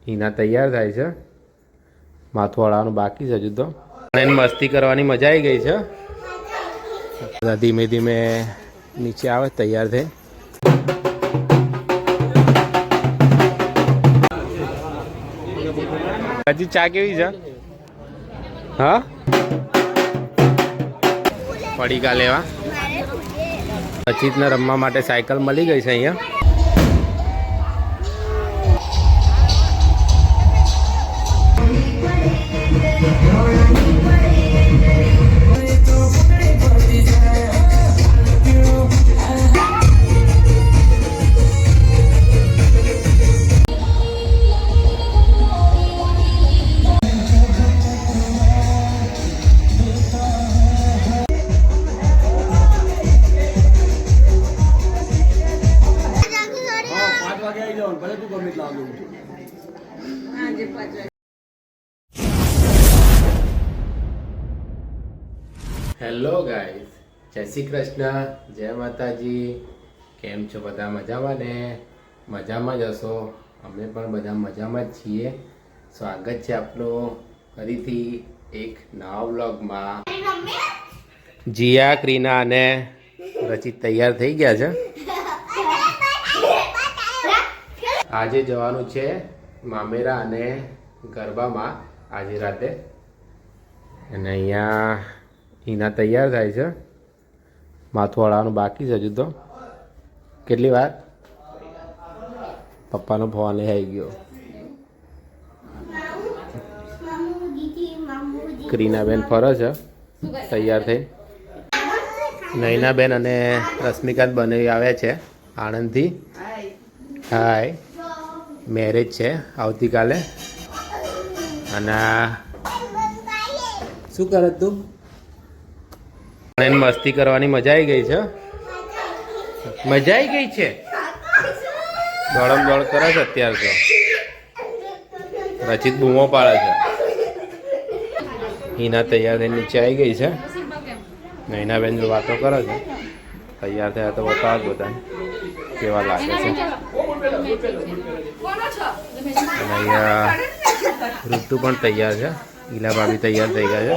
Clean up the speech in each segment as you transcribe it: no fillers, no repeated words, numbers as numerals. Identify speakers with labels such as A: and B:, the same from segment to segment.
A: હિના તૈયાર થાય છે. માથું વાળવાનું બાકી છે હજુ તો. એને મસ્તી કરવાની મજા આવી ગઈ છે. બધા ધીમે ધીમે નીચે આવે તૈયાર થઈ. હજી ચા કેવી છે? હા પડીકા લેવા રચિતને રમવા માટે સાયકલ મળી ગઈ છે અહીંયા. હેલો ગાઈસ, જય શ્રી કૃષ્ણ, જય માતાજી. કેમ છો બધા? મજામાં ને? મજામાં જ હશો. અમે પણ બધા મજામાં જ છીએ. સ્વાગત છે આપણું ફરીથી એક નવા વ્લોગમાં. જીયા, ક્રીના અને રચિત તૈયાર થઈ ગયા છે. આજે જવાનું છે મામેરા અને ગરબામાં આજે રાતે. અને અહીંયા હિના તૈયાર થાય છે. માથું વાળવાનું બાકી છે હજુ તો. કેટલી વાર? પપ્પાનો ફોન આવી ગયો. ક્રીનાબેન ફરે છે તૈયાર થઈ. નૈનાબેન અને રશ્મિકાંત બંને આવ્યા છે આણંદથી. હાય, મેરેજ છે આવતીકાલે. અને શું કરે તું? એને મસ્તી કરવાની મજા આવી ગઈ છે. મજા આવી ગઈ છે. દોડમ દોડ કરે છે અત્યારે તો. રચિત બૂમો પાડે છે. હિના તૈયાર થઈને નીચે આવી ગઈ છે. નૈનાબેન જો વાતો કરે છે. તૈયાર થયા તો બતાવ બધાને કેવા લાગે છે. અને અહીંયા ઋતુ પણ તૈયાર છે. ઈલા ભાભી તૈયાર થઈ ગયા છે.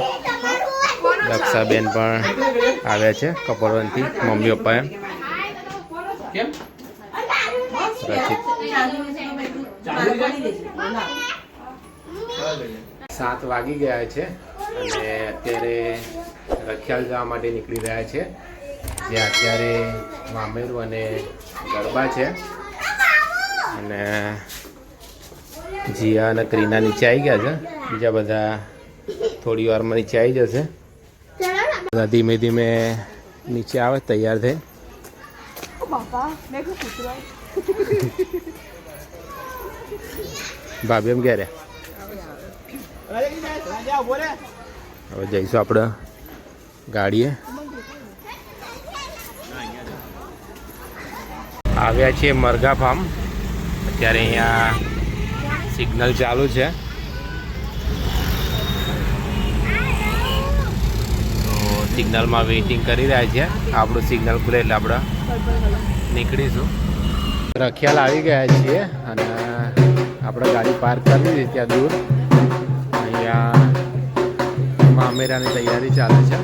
A: દક્ષાબેન પણ આવ્યા છે કપડવનથી. મમ્મી પપ્પા એમ. રચિત 7 વાગી ગયા છે અને અત્યારે રખિયાલ જવા માટે નીકળી રહ્યા છે. જે અત્યારે મામેરું અને ગરબા છે. અને જીયા અને ક્રીના નીચે આવી ગયા છે. બીજા બધા થોડી વારમાં નીચે આવી જશે. બધા ધીમે ધીમે નીચે આવે તૈયાર થઈ. ભાભી એમ ક્યારે? હવે જઈશું આપણે ગાડીએ. આવ્યા છીએ મરઘા ફાર્મ. અત્યારે અહીંયા સિગ્નલ ચાલુ છે. સિગ્નલમાં વેઇટિંગ કરી રહ્યા છે. આપણું સિગ્નલ ખુલે એટલે આપણે નીકળીશું. રખિયાલ આવી ગયા છીએ અને આપણે ગાડી પાર્ક કરી દીધી ત્યાં દૂર. અહીંયા મામેરાની તૈયારી ચાલે છે.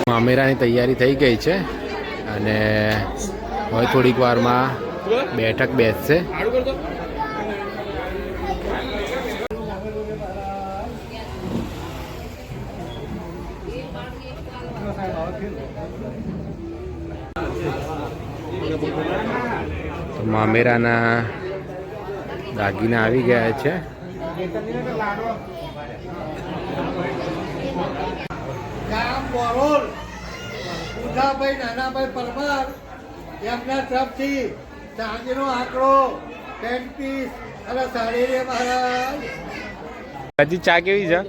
A: મામેરાની તૈયારી થઈ ગઈ છે અને હવે થોડીક વારમાં બેઠક બેસશે. તો મામેરાના દાગીના આવી ગયા છે.
B: ગામ બોરોલ ઉધાભાઈ નાનાભાઈ પરમાર એમના તરફથી ચાંદીનો આંકડો 10 પીસ અને સાડી રે મહારાજ.
A: હજી ચા કેવી છે?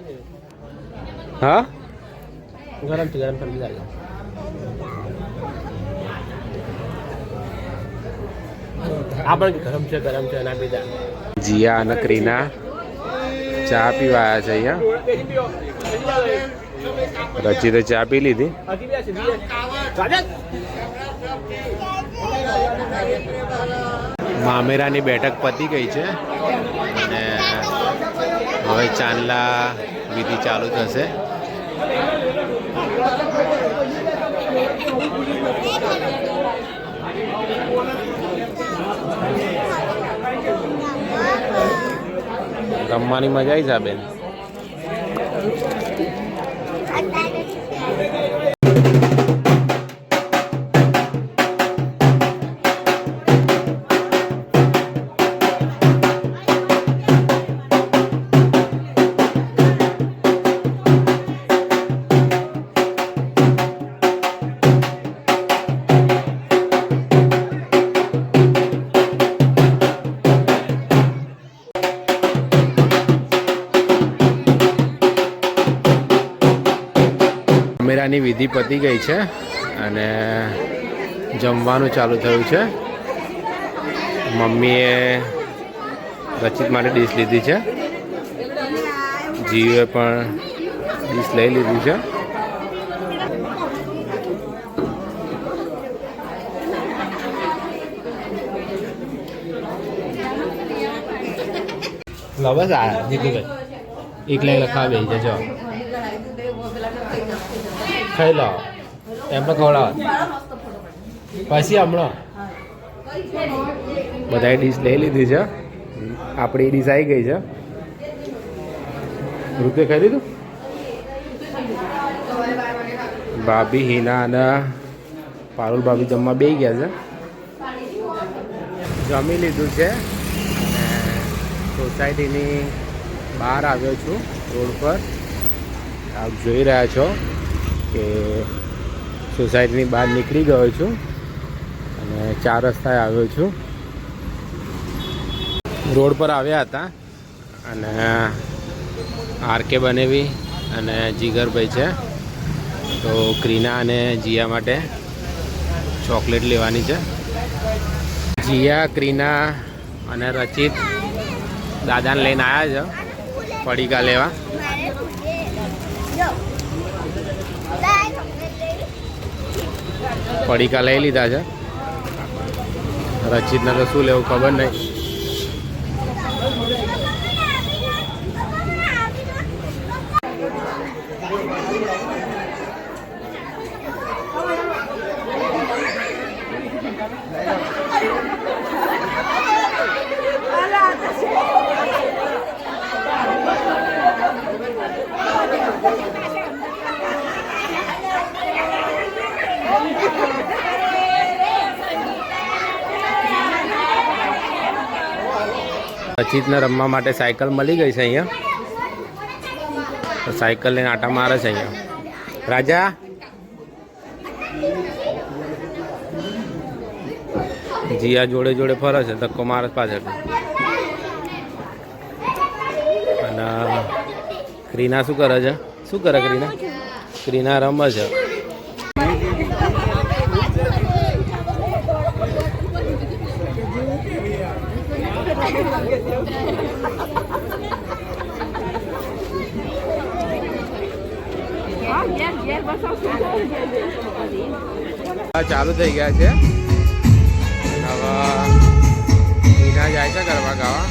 A: હા
C: ગરમ છે, ગરમ કરી દીધા. આ પણ ગરમ છે ના પીધા.
A: જીયા અને ક્રીના ચા પીવા આવ્યા છે અહીંયા. રચિતે ચા પી લીધી. મામેરાની બેઠક પતી ગઈ છે અને હવે ચાંદલા વિધિ ચાલુ થશે. રમવાની મજા આવી છે બેન. મામેરાની વિધિ પતી ગઈ છે અને જમવાનું ચાલુ થયું છે. મમ્મીએ રચિત માટે ડીશ લીધી છે. જીવે પણ ડીશ લઈ લીધી છે. બસ આ જીતુભાઈ એકલા લખા બેસી જજો. ખાઈ લો એમ તો ખવડાવ પછી હમણાં બધાએ ડીશ લઈ લીધી છે. આપણી ડીશ આવી ગઈ છે. રૂપે ખાઈ લીધું. ભાભી હિના અને પારુલ ભાભી જમવા બેસી ગયા છે. જમી લીધું છે અને સોસાયટીની બહાર આવ્યો છું રોડ પર. આપ જોઈ રહ્યા છો કે સોસાયટીની બહાર નીકળી ગયો છું અને 4 રસ્તાએ આવ્યો છું. રોડ પર આવ્યા હતા અને આરકે બનેવી અને જીગરભાઈ છે તો ક્રીના અને જીયા માટે ચોકલેટ લેવાની છે. જીયા, ક્રીના અને રચિત દાદાને લઈને આવ્યા છે પડીકા લેવા. પડીકા લઈ લીધા છે. રચિતને તો શું લેવું ખબર નહીં. રચિતને રમવા માટે સાયકલ મળી ગઈ છે અહીંયા તો સાયકલ લઈને આટા મારે છે અહીંયા. રાજા જીયા જોડે જોડે ફરે છે, ધક્કો મારે પાછળ. અને ક્રીના શું કરે છે? શું કરે ક્રીના? ક્રીના રમે છે. ચાલુ થઈ ગયા છે. હવે મીના જાય છે ગરબા ગાવા.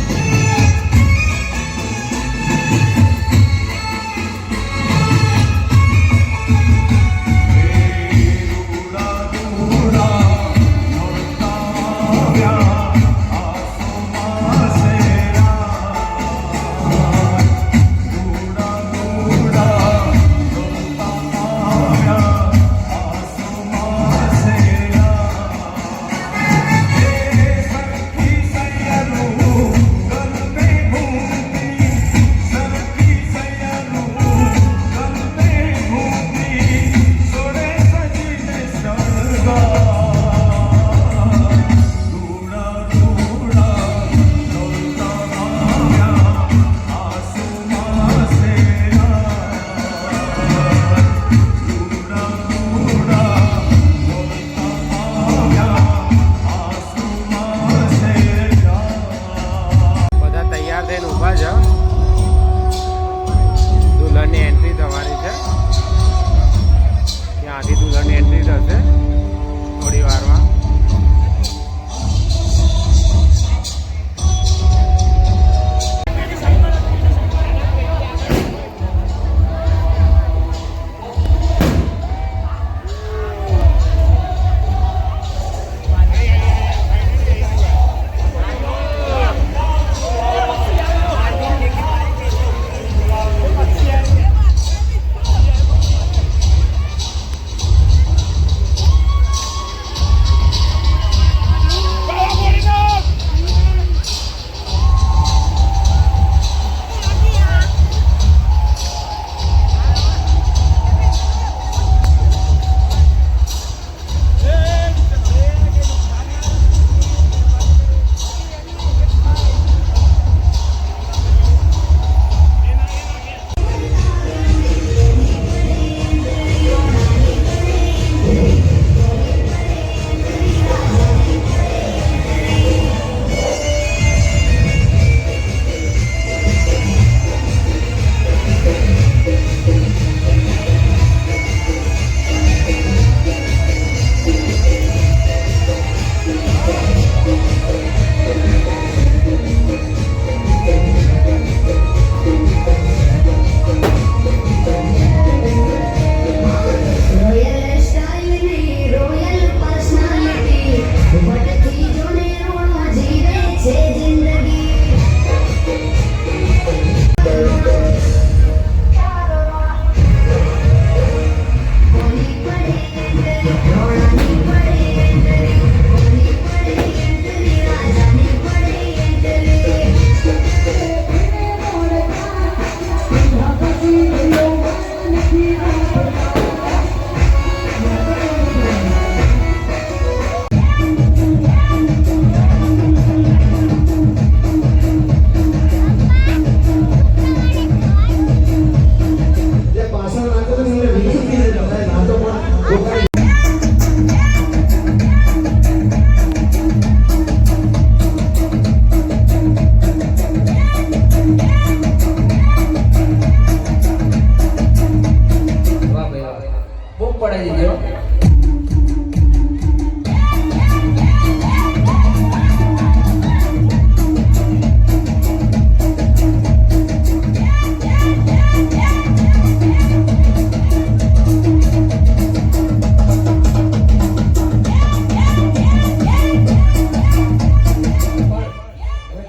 D: પડાવી દીધો.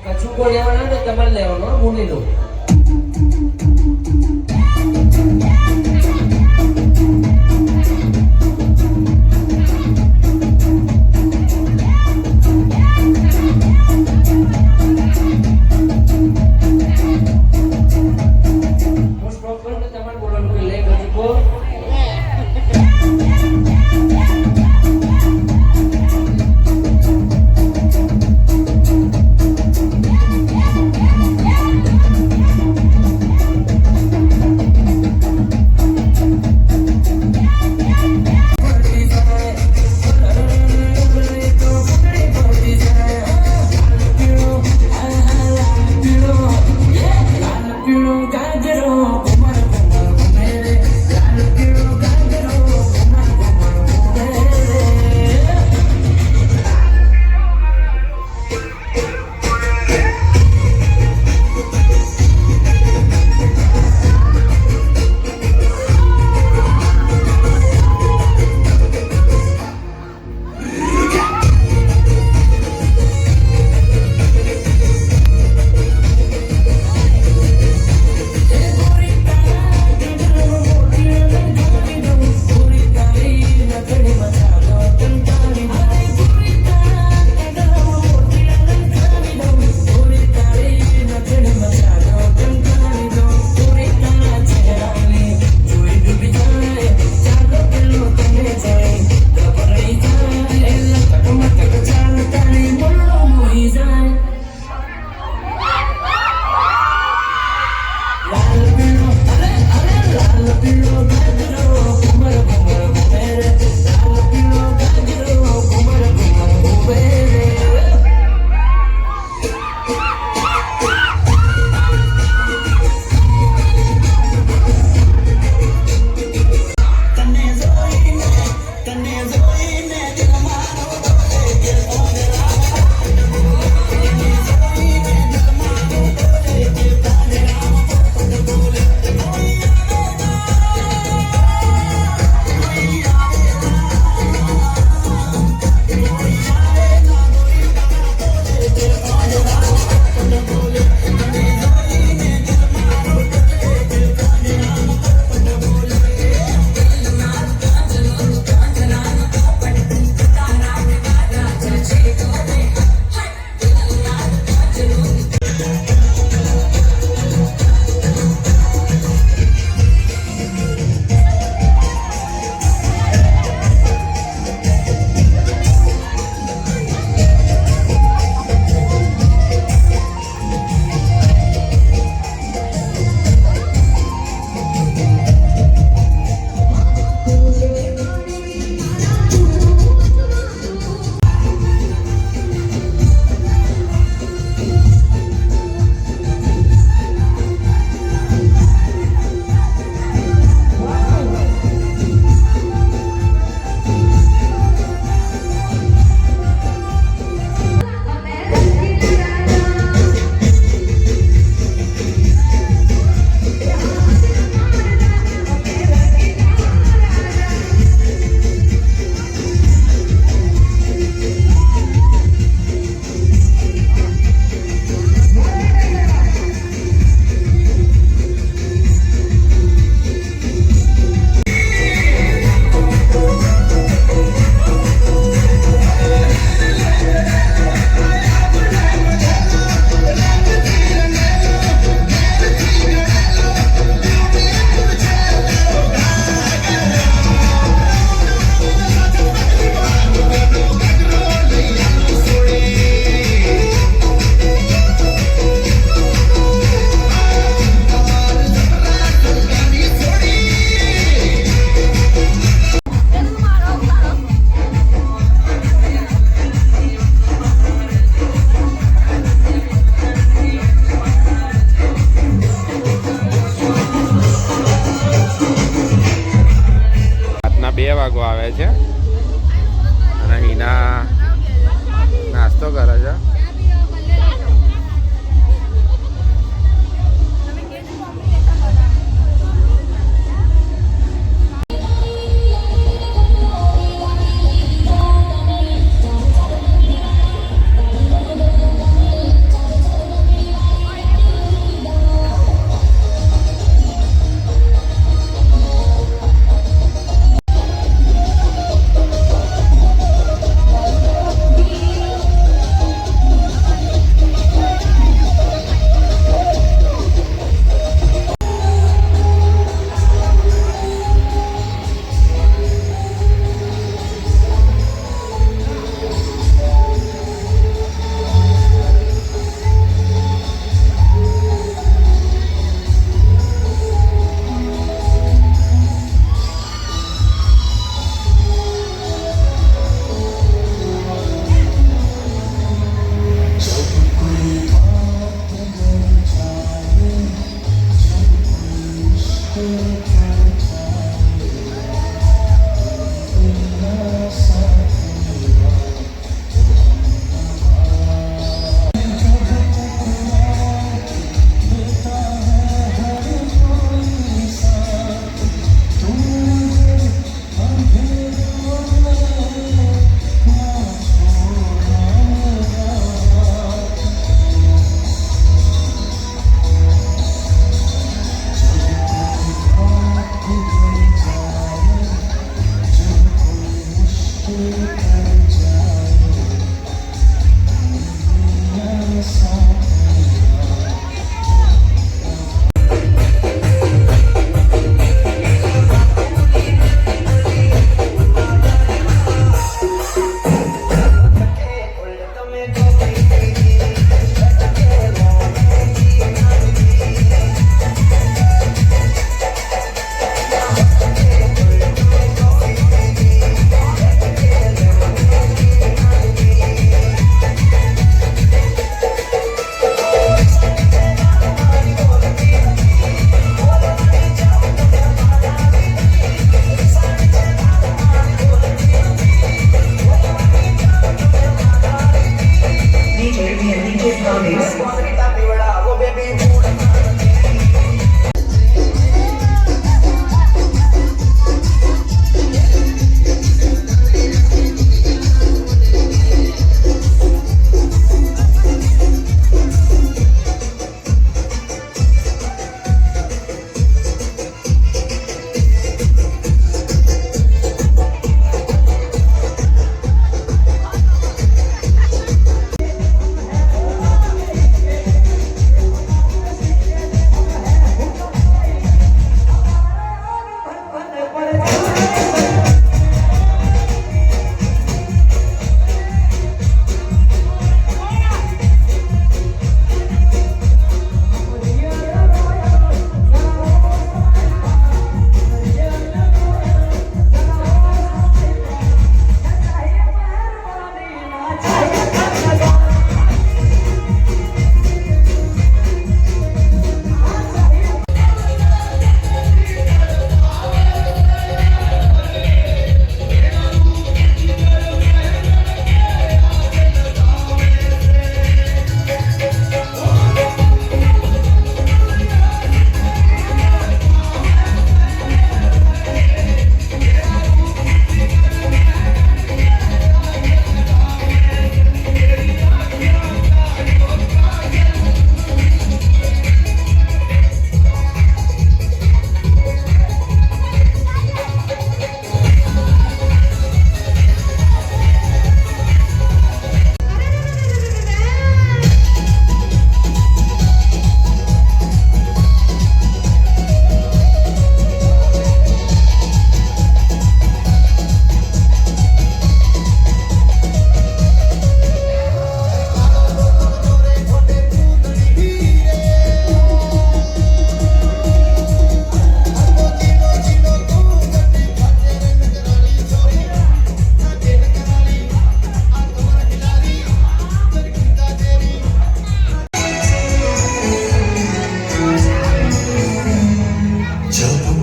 D: કચુકો લેવાનો ને તમારે લેવાનો હું નહીં લઉં.
A: બાળકો આવે છે અને હિના નાસ્તો કરે છે.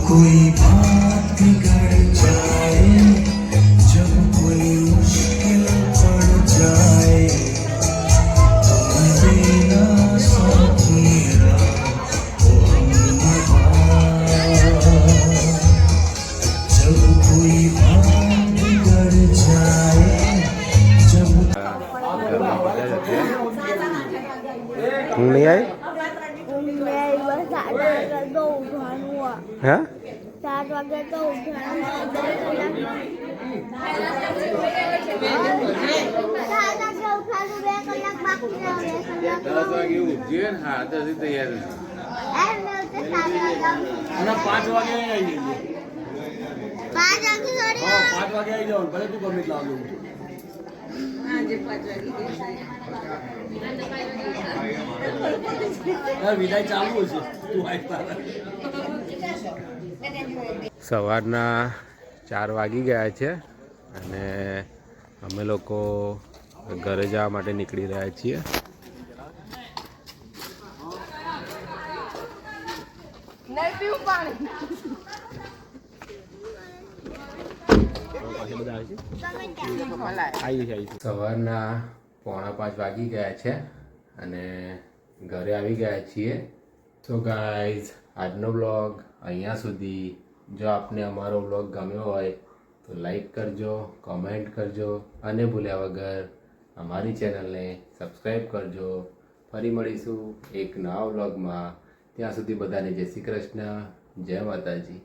E: कोई बात बिगड़ जाए 5 વાગે તો ઉઠવાનું 2 કલાક બાકી છે
F: 10 વાગે ઉઠીએ ને હા 10 તૈયાર
C: અને 5 વાગે આવી જઈએ
E: 5 વાગે સોરી
C: 5 વાગે આવી જાવ ભલે તું ગમે એટલા વાગે ઉઠ વિદાય ચાલુ છે તું
A: સવારના 4 વાગી ગયા છે અને અમે લોકો ઘરે જવા માટે નીકળી રહ્યા છીએ. સવારના 4:45 વાગી ગયા છે અને ઘરે આવી ગયા છીએ. સો ગાઈઝ, આજનો બ્લોગ અહીંયા સુધી. જો આપને અમારો બ્લોગ ગમ્યો હોય તો લાઈક કરજો, કોમેન્ટ કરજો અને ભૂલ્યા વગર અમારી ચેનલને સબસ્ક્રાઈબ કરજો. ફરી મળીશું એક નવા બ્લોગમાં. ત્યાં સુધી બધાને જય શ્રી કૃષ્ણ, જય માતાજી.